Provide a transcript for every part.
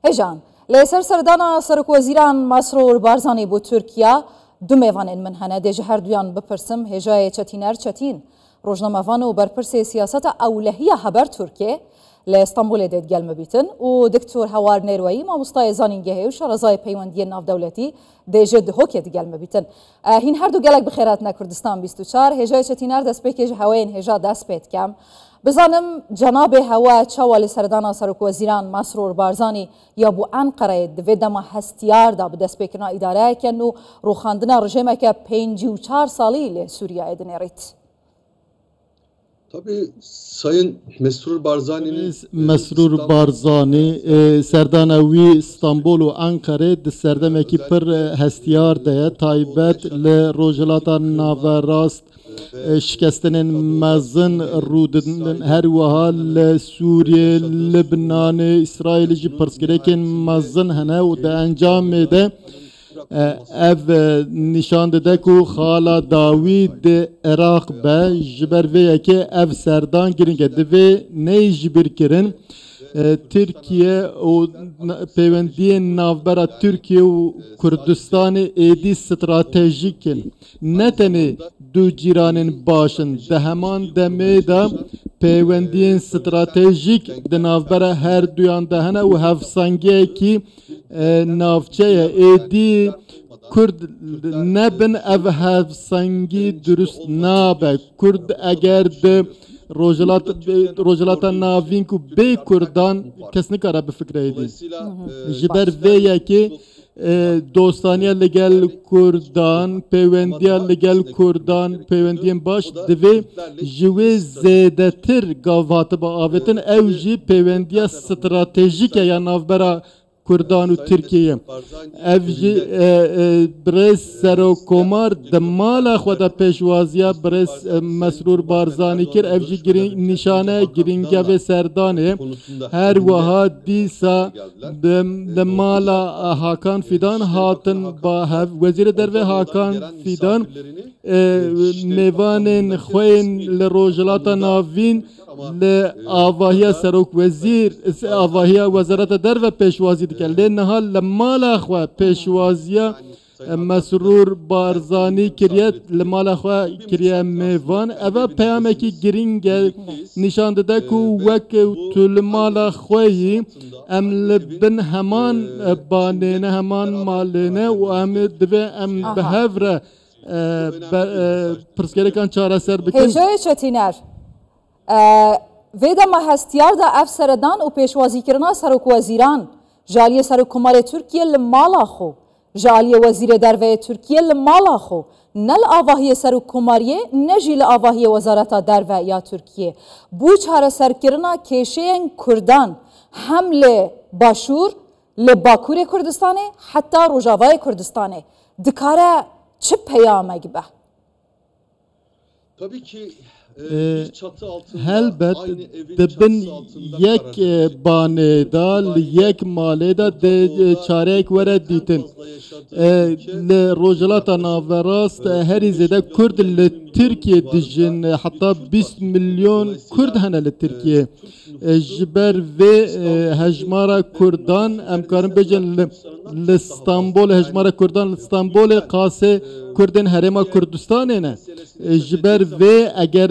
هجان لسر سردانا سرک وزیران مسرور بارزانی بو ترکیه دو میوان من هنه دیجه هر دویان بپرسم هجای چتینر چتین روزنامه‌وان و برپرس سیاست اولهیه هبر ترکیه لإسطنبول ديت قال مبيتن ودكتور هوار نيروي ما مستای زانینگه و شرزای پیوندی ناف دولتی دیجد هوکت قال مبيتن هین هر دو قالك بخيراتنا كردستان 24 هجای چتینر دست پیکج هواین هجا دست پیت کم بزانم جناب هوا چوال سردانا سرک وزیران مسرور بارزانی یا بو انقره دوید ما هستیار دا بدست پیکنا اداره کنو روخاندنا رژیمه که 54 سالی لسوریا ادنیریت. Tabii Sayın Mesrur Barzani'nin Mesrur Barzani serdanawi İstanbul و Ankara د serdemekî pir hestiyar de taybet li rojhilata naverast şikestinên mezin rûdin her wiha li Sûriye, Libnanê, İsraîlê jî pirsgirêkên mezin hene û di encamê de ev nişan dide ku xala dawî di Iraq be ji ber vê yekê ev serdan giring e divê ney ji bir kirin Tirkiye û peywendiyên navbera Tirkiye û Kurdistanê êdî stratejîk in ne tenê du cîranên baş in di heman demê de peywendiyên stratejîk di navbera her duyan de hene û hevsangiyekî navçeye êdî Kurd nebin ev hevsangî durust nabe Kurd eger di rojhilata navîn ku bê Kurdan kes nikare bifikre êdî ji ber vê yekê dostaniya li gel Kurdan peywendiya li gel Kurdan peywendiyên baş divê ji wê zêdetir gav hatibe avêtin ew jî peywendiya stratejîk e ya navbera Kurdan û Tirkiye ev jî birêz serokkomar di mala xwe de pêşwaziya birêz Mesrûr Barzanî kir ev jî nîşane giringevê serdanê her wiha dîsa di mala Hakan Fidan hatin wezîrê derve Hakan Fidan mêvanên xwe li rojhilata navîn li avahiya serokvezîr avahiya wezareta derve pêşwazî dike lê niha li mala xwe pêşwaziya Mesrûr Barzanî kiriye li mala xwe kiriye mêvan ev peyamekî giring e nîşan dide ku wek tu li mala xwe yî em li bin heman banêne heman malêne û em divê em bi hev re pirsgirêkan çareser bikin. Hêjayê Çetîner vê de me hestiyar da ev seredan û pêşwazîkirina serokwezîran ji aliyê Serokkomarê Tirkiye li mala xwe ji aliyê Wezîrê Derveyê Tirkiye li mala xwe ne li avahiyê Serokkomariyê ne jî li avahiyê Wezareta Derve ya Tirkiye bû çareserkirina kêşeyên Kurdan hem li Başûr li Bakurê Kurdistanê heta Rojavayê Kurdistanê dikare çi peyamek be? Tabii ki helbet dibin yek banêda li yek malê de çareyek were dîtin li rojhilata naverast herî zêde Kurd li Tirkiye dijin heta 20 milyon Kurd hene li Tirkiye ji ber vê hejmara Kurdan em karin bêjin li İstanbul hejmara Kurdan li Stanbolê qasê Kurdên Herêma Kurdistanê ne ji ber vê eger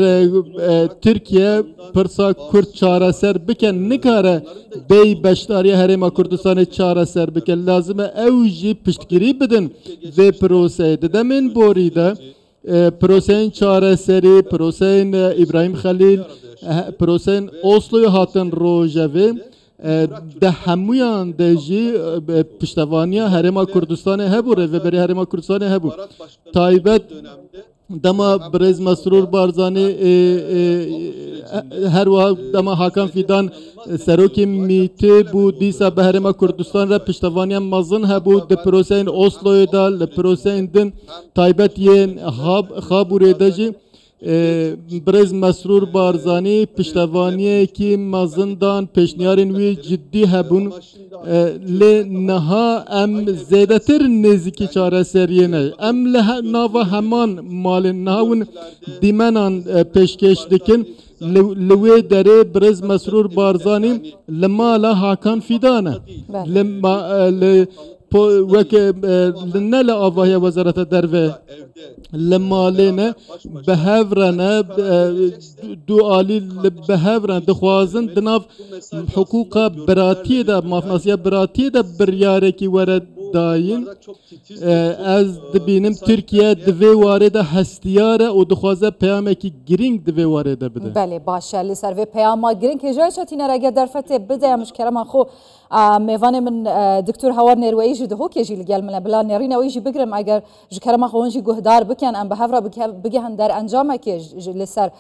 Tirkiye pirsa Kurd çareser bike nikare bey beşdariya Herêma Kurdistanê çareser bike lazim e ew jî piştgirî bidin vê proseyê di demên borî de proseyên çareserî proseyên İbrahim Xelîl proseyên Oslo'yu hatin rojevê de hemûyan de jî piştevaniya Herêma Kurdistanê hebû rêveberî Herêma Kurdistanê hebû taybet dema birêz Mesrûr Barzanî her wiha dema Hakan Fidan serokê mîtê bû dîsa bi Herêma Kurdistan re piştevaniyan mezin hebû di proseyên Osloyê de li proseyên din taybet yên Xabûrê de jî birêz Mesrûr Barzanî piştevaniyekî mezindan pêşniyarên wî ciddî hebûn lê niha em zêdetir nêzîkî çareseriyê ne em li nava heman malên niha hûn dîmenan pêşkêş dikin لوی دره برز مسرور بارزانی لما لا هاکان فیدانه لما وك لنا لآواهي وزارة الدروة لما لنا بهفرنا دوالي بهفرنا دخوازن دناف حقوق براتي دا مافناسيا براتي دا برياركي ورد داين از دبینم ترکیه دوی وارد هستیاره و دخوازه پیامکی گرینگ دوی وارد بده. بله باشه لسر و پیام گرینگ هجای چتینر اگر در فتح بده مشکرم خو میوان من دکتر هوار نرویج ده هو که جیل گل من بلا نرین ویجی بگرم اگر جکرم خو اونجی گهدار بکن ام بهفرا بگهن در انجام که لسر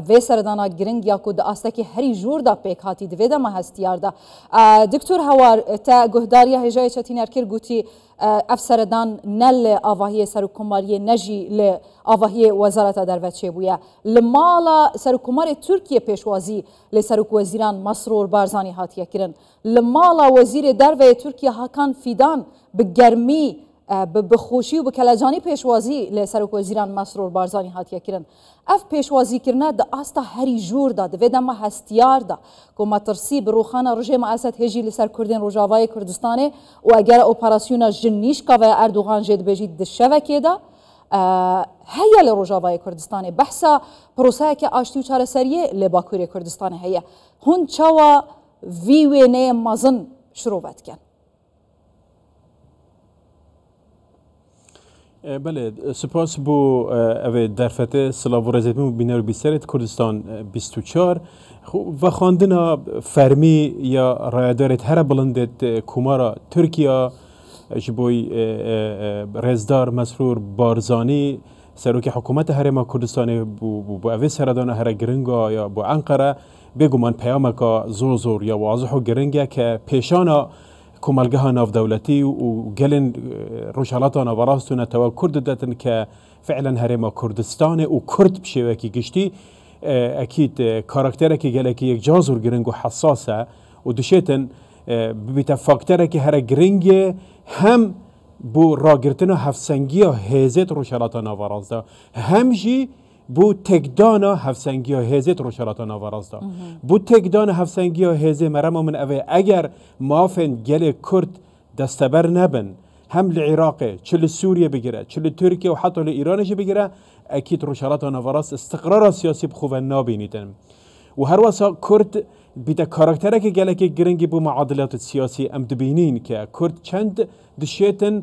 و سردانا گرینگ یا کود آستکی هری جور دا پیک هاتی دوی دا ما هستیار دا دکتر هوار تا گهداری هجای چتینر کر گوتی افسردان نل آواهی سرکماری نجی ل آواهی وزارت دروه چه بویا لمالا سرکمار ترکیه پیشوازی ل سرک وزیران مسرور بارزانی هاتیه کرن لمالا وزیر دروه ترکیه هاکان فیدان بگرمی بخوشی و بکلجانی پیشوازی ل سرک وزیران مسرور بارزانی هاتیه کرن اف پیشوازی کرنا د آستا هری جور دا د ویدما هستیار دا کو مترسی بروخانه رژیم اسد هجی لسر کردن روجاوای کردستان و اگر اپراسیون جنیش کا و اردوغان جد بجید د شبکه دا هيا لروجاوای کردستان بحثا پروسه که آشتی و چاره سریه لباکوری کردستان هيا هون چوا وی مازن شروع کن. بله سپاس بو اوه درفته سلاو رزیدمی بینر بیسرت کردستان 24 و خواندنا فرمی یا رایدارت هر بلندت کمارا ترکیه جبوی رزدار مسرور بارزانی سروک حکومت هرما کردستان بو اوه سردان هر گرنگا یا بو انقره بگو من پیامکا زور یا واضح و گرنگه که پیشانا کمالگاه ناف دولتی و گلن روشالاتان و راستون توا کرد داتن که فعلا هرما کردستان و کرد بشه کی گشتی اکید کاراکتره که گله که یک جازور گرنگ و حساسه و دشتن بیت فاکتره که هر گرنگ هم بو راگرتن و هفسنگی و هزت روشالاتان و راسته همجی بو تکدانا هفسنگی ها هزت روشالاتان آورازدا بو تکدان هفسنگی ها هزه مرمو من اوه اگر مافن گل کرد دستبر نبن هم لعراق چل سوریه بگیره چل ترکیه و حتی لإیرانش بگیره اکید روشالاتان آوراز استقرار سیاسی بخواه نابینیدن و هر واسا کرد بیتا کاراکتره که گله که گرنگی بو معادلات سیاسی ام دبینین که کرد چند دشیتن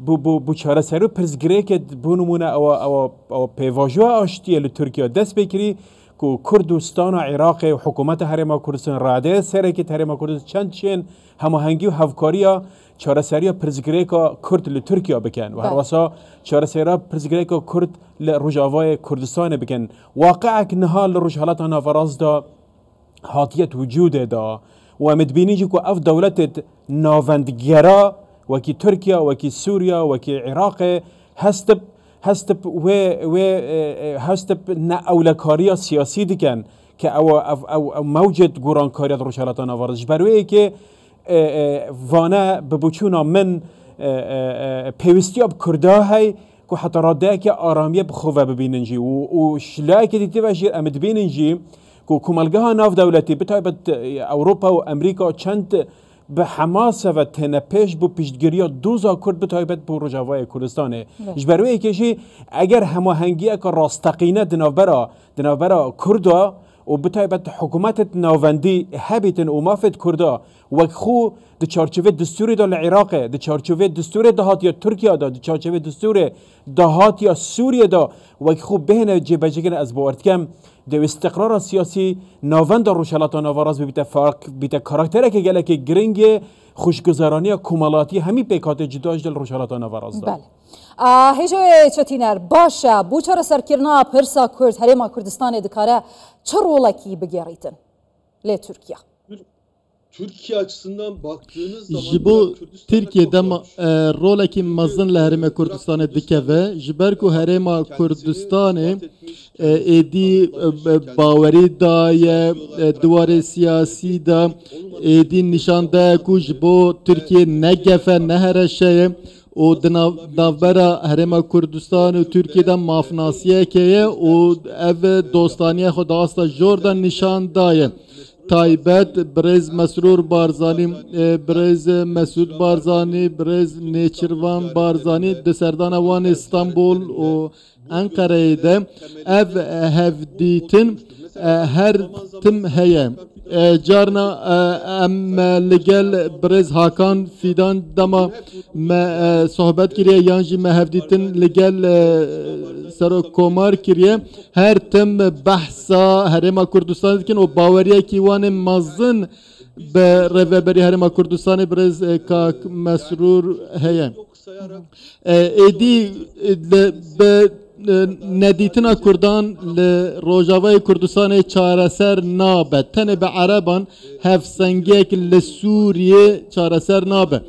بو چاره سرو پرزگره که بو نمونه او پیواجوه آشتیه لترکیه دست بکری که کردستان و عراق و حکومت هرما کردستان راده سره که هرما کردستان چند چین هماهنگی و هفکاری چاره سری پرزگره که کرد لترکیه بکن و هر واسه چاره سری پرزگره که کرد لرجاوای کردستان بکن واقعا که نهال لرجالات آنها فراز دا حاطیت وجود دا و امدبینی که اف دولت ناوندگرا وكي تركيا وكي سوريا وكي عراق هستب هستب اولكاريا سياسي دكان او موجد قرانكاريا روشالاتان ورزش بروي كي وانا ببوچونا من بيوستياب كرداهي كو حتى رادك آرامیه بخواه ببیننجی و شلای که دیتی وشیر امد بیننجی كو کمالگاه ناف دولتی بتایبت اوروپا و امریکا چند به حماسه و تنپش بو پیشگیری دوزا کرد به تایبت بو رجاوای کردستانه جبروی کشی اگر هماهنگی که راستقینه دنابرا کردا و به تایبت حکومت ناوندی هبیتن و مافت کردا و خو د چارچوبه دستوری دال عراق د چارچوبه دستور دهاتی ترکیه دا د چارچوبه دستور دهاتی سوریه دا و خو بهنه جبهجگن از باورتکم د استقرار سیاسی ناوند روشالاتان آواراز بیت کاراکتره که گله که گرنگ خوشگذرانی کمالاتی همی پیکات جداش دل روشالاتان آواراز دا. بله. هجو چتینر باشه بوچار سرکرنا پرسا کرد هرما کردستان دکاره چه رولکی بگیریتن لی ترکیه؟ Türkiye açısından baktığınız zaman jibo Türkiye'de roleki mazın leherime Kürdistan'ı dikeve jiberku herema Kürdistan'ı edi baveri daye duvarı siyasi da edi nişanda ku jibo Türkiye ne gefe ne her şey و دنابرا هرما کردستان و ترکیه دا مافناسیه که و اف دوستانیه خود آستا جوردن نشان دایه تایبت برز مسرور بارزانی برز مسعود بارزانی برز نیچروان بارزانی دسردان وان استانبول و انقره ده اف هفدیتن هر تم هیه جارنا ام لگل برز هاکان فیدان دما صحبت کریه یانجی مهفدیتن لگل سرو کومار کریه هر تم بحثا هرما کردستان کن و باوریه کیوان مزن به رهبری هرما کردستان برز کاک مسرور هیه ایدی به ندیتنا کردان لروجاوای کردستان چارەسەر نابه تنه به عربان هفسنگیک لسوریه چارەسەر نابه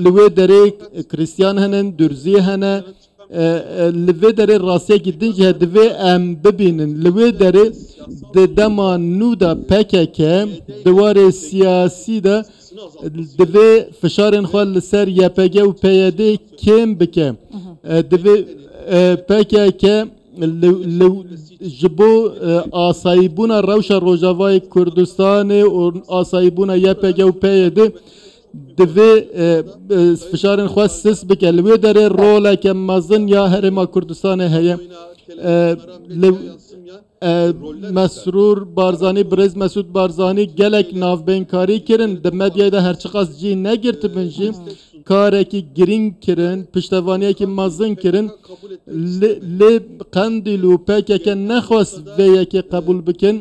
لوی دره کریستیان هنن درزی هنه لوی دره راسیه گیدن جه دوی ام ببینن لوی دره دما نودا پککه دوار سیاسی ده دوی فشارن خواه لسر یپگه و پیده کم بکه دوی پککه جبو آسایبونا روش روجاوای کردستان و آسایبونا یپگه و پیده دوی فشارن خواه سس بکه لوی داره روله که مزن یا هرما کردستان هیه مسرور بارزانی برز مسعود بارزانی گلک نافبینکاری کرن د مدیای ده هرچقاس جی نگرت بنجی کاره کی گرین کرن پشتوانیه کی مزن کرن لی قندلو پکه که نخواست ویه که قبول بکن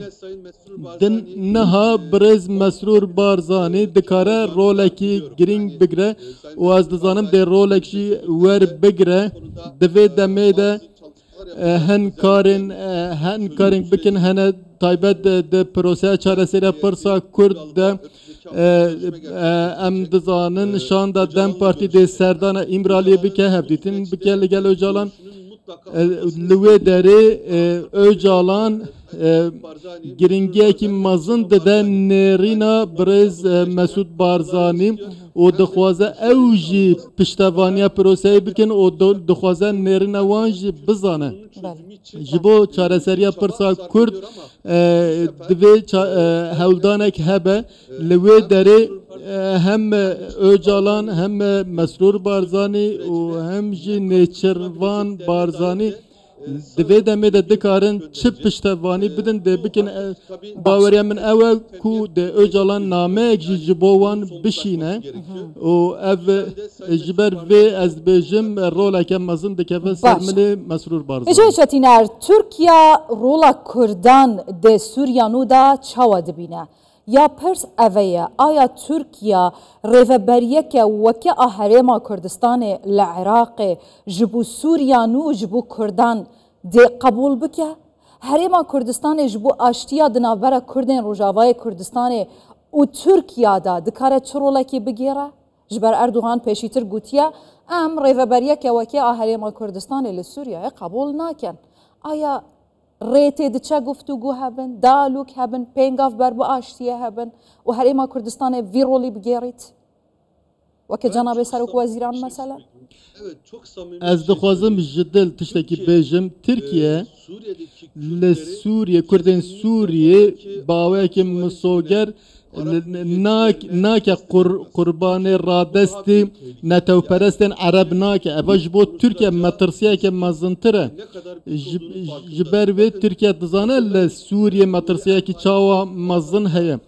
دن نها برز مسرور بارزانی دکاره رولکی گرین بگره و از دزانم ده رولکشی ور بگره دوی دمه ده هن کارن بکن هنه تایبت ده پروسه چارەسەری پرسا کرد ده ام دزانن شان ده دم پارتی ده سردان امرالی بکه هفدیتین بکه لگل اوجالان لوی داره اوجالان گرینگیه که مزن ده نرینا برز مسعود بارزانی و دخوازه اوجی پشتوانیا پروسه بکن و دخوازه نرینا وانج بزانه جبو چارەسەریya پرسا کرد دوی هولدانک هبه لوی داره هم اوجالان هم مسرور بارزانی و هم جی نیچروان بارزانی دوی دمه ده دکارن چه پشتوانی بدن ده بکن باوریا من اوه کو ده اوجالان نامه اک جبوان بشینه و او جبر وی از بجم رولا که مزن ده که سرمل مسرور بارزانی اجای چتینر ترکیا رولا کردان ده سوریانو ده چاوا دبینه یا پرس اوه آیا ترکیا ریوبریه که وکه هرما کردستان لعراق جبو سوریانو جبو کردان ده قبول بکه هرما کردستان جبو آشتیا دنابره کردن روجاوای کردستان و ترکیا دا دکاره چروله که بگیره جبر اردوغان پیشیتر گوتیه ام ریوبریه که وکه هرما کردستان لسوریا قبول نکن آیا ریتی دچه گفتگو هبن دالوک هبن پینگاف بر بو آشتیه هبن و هرما کردستان ویرولی بگیرید وکه جناب سرک وزیران مثلا از دخوازم جدل تشتکی بیجم ترکیه لسوریه کردن سوریه باوه که مسوگر ناک قربان رادستی نتو پرستن عرب ناک اواج بو ترکیه مترسیه که مزنتره جبر و ترکیه دزانه لسوریه مترسیه که چاوا مزن هیه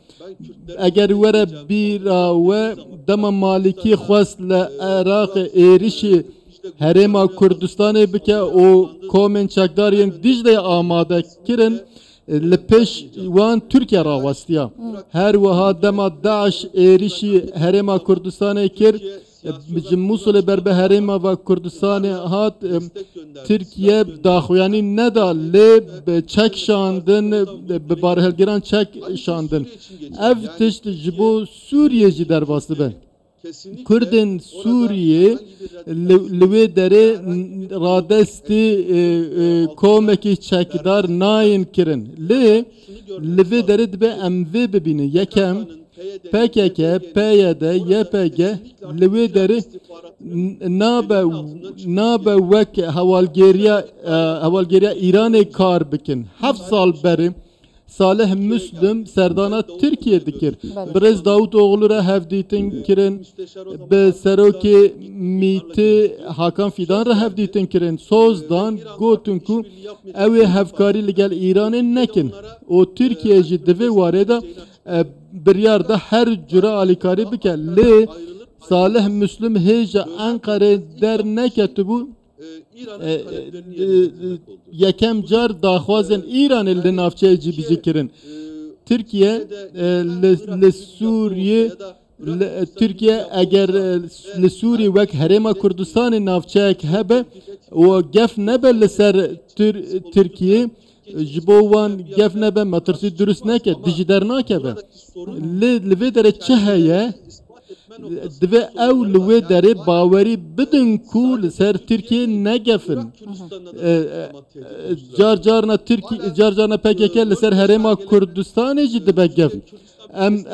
اگر وره بیرا و دم مالکی خواست لعراق ایریشی هرما کردستان بکه و کومن چکدارین دیجده آماده کرن لپش وان ترکیه را وستیا هر وها دما داعش ایریشی هرما کردستان کر موصل بربه هرما و کردستان هات ترکیه داخویانی ندا لب چک شاندن به بارهلگران چک شاندن اف تشت جبو سوریه جی در واسطه به کردن سوریه لوی دره رادستی کومکی چکدار ناین کرن لوی دره دبه اموی ببینه یکم PKK, PYD, YPG لوی داره نابه وک هوالگیریا ایران کار بکن 7 سال بری صالح مسلم سردانا ترکیه دکر برز داوود oğlu را هفدیتن کرن به سروکی میتی حاکم فیدان را هفدیتن کرن سوزدان گوتن کو اوی هفکاری لگل ایران نکن او ترکیه جی دوی وارده بریار da her cüra alikari bike li Salih Müslüm heja Ankara derneke bu yekem car daxwazên İranê li navçeyê cî bijikirin. Türkiye li Sûriye Türkiye eger li Sûriye wek herêma Kurdistanê navçeyek hebe û gef nebe li ser Türkiye ji bo wan gef nebe metirsî durust neke dijî dernakeve. Li vê derê çi heye divê ew li wê derê bawerî bidin ku li ser Tirkiye negefin. Car carna PKK li ser herêma Kurdistanê jî dibe gef.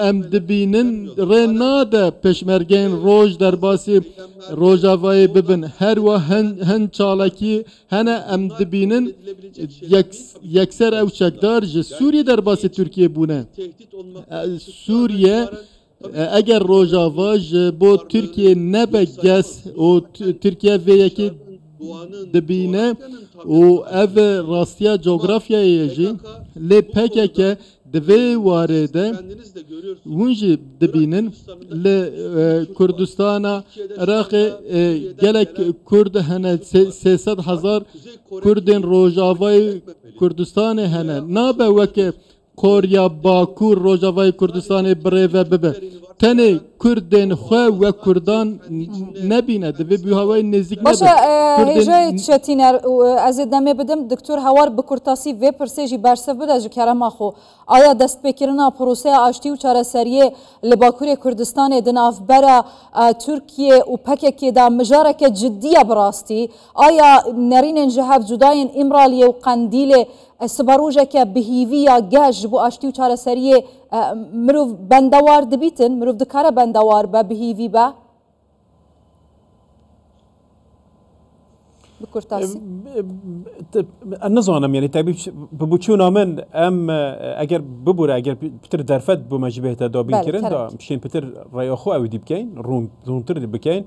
Em dibînin rê nade peşmergeyên roj derbasî Rojavayê bibin. Her wa hin çalekî hene em dibînin yekser ew çekdar ji Sûriye derbasî Tirkiye bûne. Sûriye eger Rojava ji bo Tirkiye nebe ges û Tirkiye vê yekê dibîne û ev rastiya coğrafyayê jî lê PKK di vê warê de hûn jî dibînin li Kurdistana Iraqê gelek Kurd hene 300,000 Kurdên Rojavayê Kurdistanê hene nabe weke Korya Bakur Rojavayê Kurdistanê birêve bibe tenê Kurdên xwe ve Kurdan nebîne divê bûhavayê nêzik nebe. Başa hêjayê Çetîner ez ê demê bidim Diktor Hewar bi kurtasî vê pirsê jî bersiv bide ji kerema xwe. Aya destpêkirina proseya aştî û çareseriyê li Bakurê Kurdistanê di navbera Tirkiye û PKK da mijareke ciddiye bi rastî aya nerînên ji hev cudayên İmraliyê û Qendîlê sibarojeke bihîviya geh ji bo aştî û çareseriyê mirov bendewar dibîtin mirov dikare bendewar be bihîvî be bi kurtasî نزانم یعنی طبیب ببوچونا من ام اگر ببوره اگر پتر درفت بو مجبهت دابین کرن دا مشین پتر رایخو او دی بکین رونتر دی بکین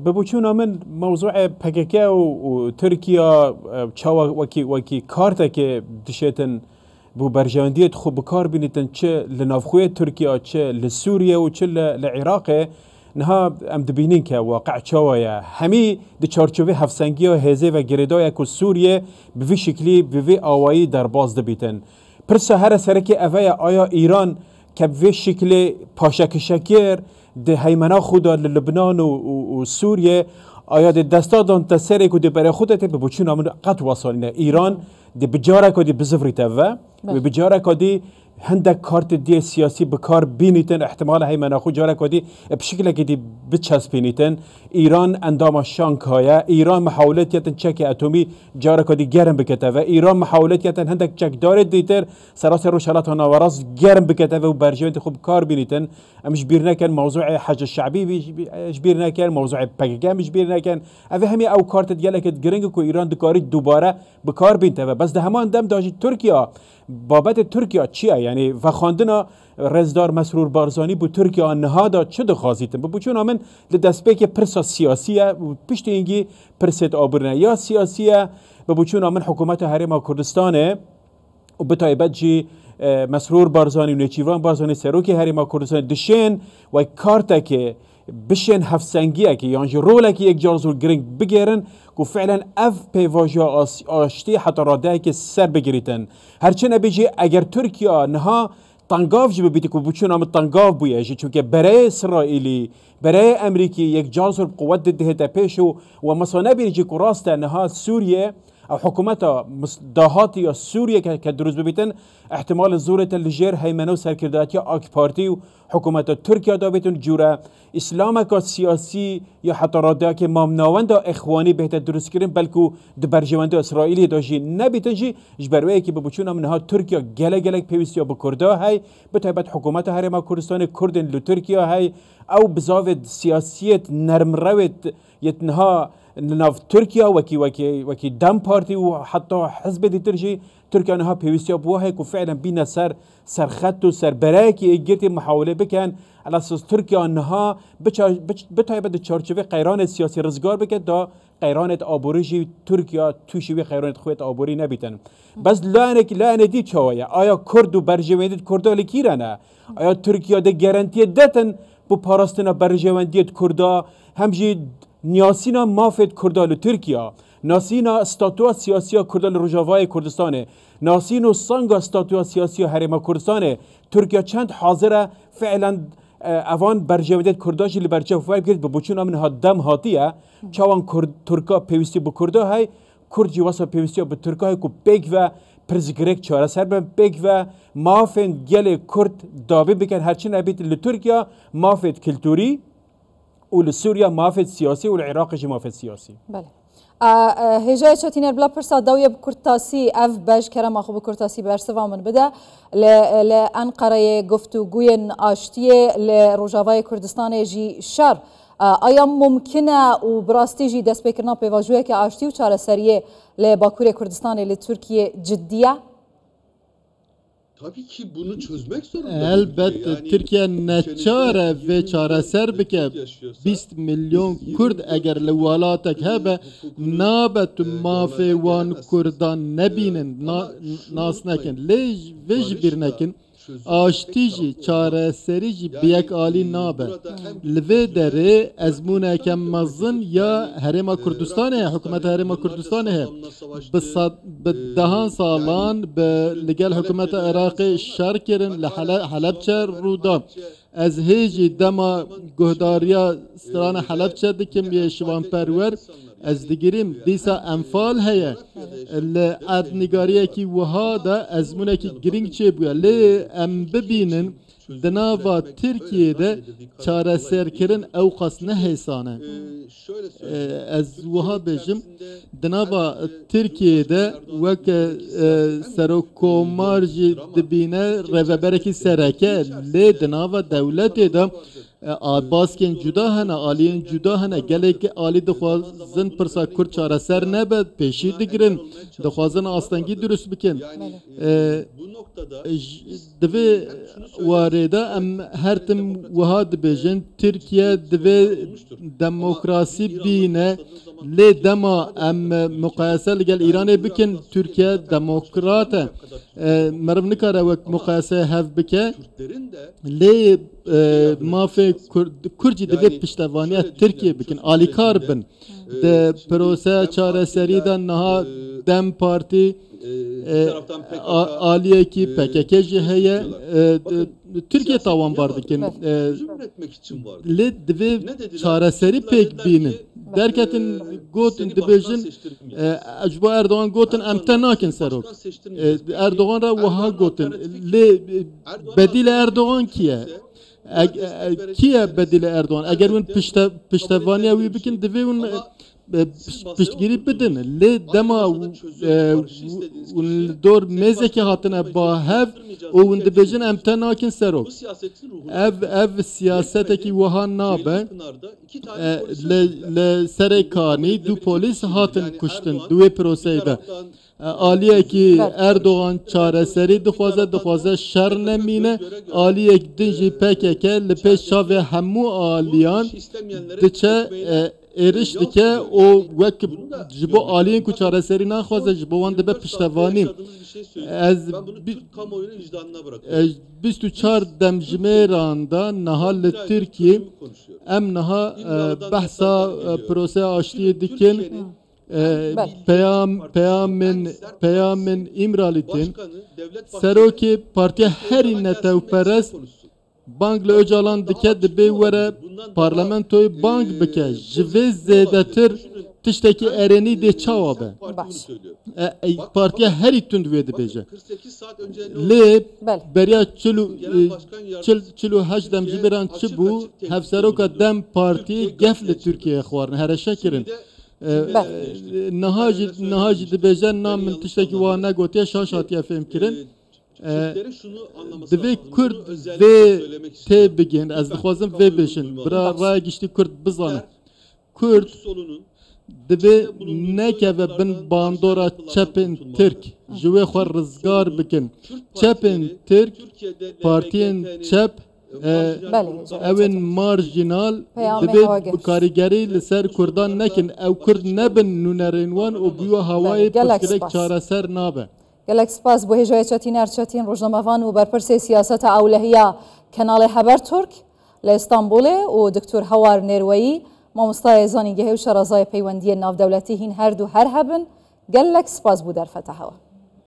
ببوچونا من موضوع PKK و ترکیه چاوا وکی کارت که دشتن بو برجاندیت خو بکار بینیتن چه لنافخوی ترکیه چه لسوریه و چه لعراق نها ام دبینین که واقع چاوایا همی د چارچوبه هفسنگی و هزه و گریدای کو سوریه به وی شکلی به وی آوایی در باز دبیتن پرسا هر سرکی اویا آیا ایران که به وی شکلی پاشکشکر ده هیمنا خدا لبنان و سوریه آیا ده دستادان تسری که ده برای خودت به بچون آمد قط وصالینه ایران ده بجاره که ده بزفریته و بجاره که ده هندك كارت دي سياسي بكار بينيتن احتمال هي مناخو جارة كودي بشكل كدي بتشاس بينيتن ايران اندام شانغهاي ايران محاولات يتن تشكي اتومي جارة كودي جرم بكتفه ايران محاولات يتن هندك تشك دار ديتر سراسر روشالات هنا وراس جرم بكتفه وبرجوين تخوب كار بينيتن مش بيرنا كان موضوع حج الشعبي مش بيرنا كان موضوع PKK مش بيرنا كان افهمي او كارت ديالك جرينج كو ايران دكاري دوباره بكار بينتفه بس ده همان دم داجي تركيا بابت ترکیه چیه یعنی و خواندنا رزدار مسرور بارزانی بو ترکیه نهادا چه دخوازیتن بو چون آمن لدستپیک پرسا سیاسیه و پشت اینگی پرسیت آبرنه یا سیاسیه بو چون آمن حکومت حریم کردستانه و بتایبت جی مسرور بارزانی و نیچیوان بارزانی سروکی حریم کردستان دشین و کارتا که بشین هفسنگیه که یعنی روله که یک جارزور گرنگ بگیرن و فعلا اف پیواجا آشتی حتی راده که سر بگیریتن هرچند بیجی اگر ترکیه نها تنگاف جی ببیتی که بچون آمد تنگاف بویه چون که برای اسرائیلی برای امریکی یک جارزور قوت دهده پیش و مثلا بیجی که راسته نها سوریه او حکومت داهاتی یا سوریه که دروز ببیتن احتمال زورت لجیر هیمنو سرکرداتی آک پارتی و حکومت ترکیه دا بیتون جوره اسلام که سیاسی یا حتی راده که مامناوند اخوانی بهتر درست کردن بلکه دبرجوانده اسرائیلی داشی نبیتن جی جبروه که ببچون منها ترکیه گله پیوستی با کرده های بتایبت حکومت هرم کردستان کردن لترکیه های او بزاوت سیاسیت نرم روت یتنها ناف ترکیه وکی دم پارتی و حتی حزب دیترجی ترکیه نها پیوستی بوها که فعلا بین سر خط و سر براکی اگرتی محاوله بکن على اساس ترکیه نها بتایبت چارچوبه قیران سیاسی رزگار بکن دا قیرانت آبوریجی ترکیه توشی قیرانت خویت آبوری نبیتن بس لانه دی چاویه آیا کرد و برجوندید کردا لکیرانه آیا ترکیه ده گارانتی دتن بو پاراستنا برجوندید کردا همجی نیاسینا مافد کردال ترکیه ناسینا استاتوا سیاسی کردال روجاوای کردستانه ناسینو سانگا استاتوا سیاسی هرم کردستانه ترکیه چند حاضره فعلا اوان برجوندید کرداجی لبرجو فایر گرد ببوچون من هدم هاتیه چوان ترکا پیوستی با کردا های کرد جواسا پیوستی با ترکا های کو بیگ و پرزگرک چاره سر بن بیگ و مافن گل کرد داوی بکن هرچی نبیت لترکیه مافد کلتوری ولسوريا مافد سياسي والعراق جي مافد سياسي. بله. هجای چتینر بلا پرسا داویه بکرتاسی اف باش کرم آخو بکرتاسی برسوا من بده لأنقره گفتگوی آشتیه لروجاوای کردستان جی شر آیا ممکنه و براستی جی دست بکرنا پیواجوه که آشتی و چاره سریه لباکور کردستان لترکیه جدیه؟ Tabii ki bunu çözmek zorunda. Elbette yani, Türkiye neçare ve çareser bike 20 milyon Kurd eğer levalatek hebe nabet mafe wan Kurdan nebinin nasnekin lej vej birnekin آشتیجی چاره سریجی بیک عالی نابه لوی دره ازمونه کم مزن یا هرم کردستانه حکومت هرم کردستانه به دهان سالان به لگل حکومت عراق شر کرن لحلب چه رودا از هیجی دما گهداریا ستران حلب چه دکم یه شوان پرور از دیگریم دیسا انفال هیا لعدنگاریه کی وها دا ازمونه کی گرینگ چه بویا لی ام ببینن دناوا ترکیه چاره سرکرن اوقاس نه حسانه از وها بجم دناوا ترکیه ده وک سرکومارجی دبینه روبرکی سرکه لی دناوا دولت ده باسکن جدا هنه آلیین جدا هنه گله که آلی دخوازن پرسا کرد چاره سر نبد پیشی دگرن دخوازن آستانگی درست بکن دوی وارده ام هر تم وها دبیجن ترکیه دوی دموکراسی بینه لی دما ام مقایسه لگل ایران بکن ترکیه دموکراته مرم نکاره وقت مقایسه هف بکه لی مافی کرجی دوی پشتوانیت ترکیه بکن آلیکار بن ده پروسه چاره سری ده نها دم پارتی آلیه کی PKK هیا Türkiye tavan vardı ki le dve çareseri pek binin derketin gotin dibejin acaba Erdoğan gotin emtenakin serok Erdoğan ra vaha gotin le bedile Erdoğan kiye kiye bedile Erdoğan eğer un piştevaniye vi bikin dve un piştgiri bedin le dema dor mezeki hatına bahev o unda bejin emtenakin serok ev siyaseteki vahan nabe le serekani du polis hatın kuştun duve proseyde aliye ki Erdoğan çareseri dixwaze şer nemine aliye dinji PKK le peşa ve hemu aliyan diçe eriş dike o vek jibo aliyen ku çareseri naxwaze jibo wan dibe piştevani ez 24 demjmeranda nahal Türkiye em naha bahsa prose aştiye dikin peyamen İmralitin Seroki partiye her innetev perest Bankla Öcalan dike dibe vere parlamentoyu bank bike jive zedetir tiştekî erênî dê çawa be. Partiya herî tund wê dibêje. Lê beriya çil û heşt demjimêran çi bû hevseroka Dem Partî gef li Tirkiyeyê xwarin hereşe kirin. Niha jî dibêje na min tiştekî wan negotiye şaş hatiye fêm kirin. Divê Kurd vê tê bigin ez dixwazim vê bêjin bira raya giştî Kurd bizanin. Kurd divê nekeve bin bandora çepên Tirk ji wê xwe rizgar bikin. Çepên Tirk partiyên çep ew ên marjinal divê bi karîgerî li ser Kurdan nekin. Ew Kurd nebin nûnerên wan û bûye hawayê piştgirêk çareser nabe. gelek spas bu hêjayê Çetîner Çetîn rojnamevan û berpirsê siyaseta ewlehiya Kenalê Heber Türk li Îstanbulê û Diktor Hewar Nêrweyî mamostayê zanîngehê û şerazayê peywendiyên navdewletî hîn her du her hebin gelek spas bû derfeta hewa.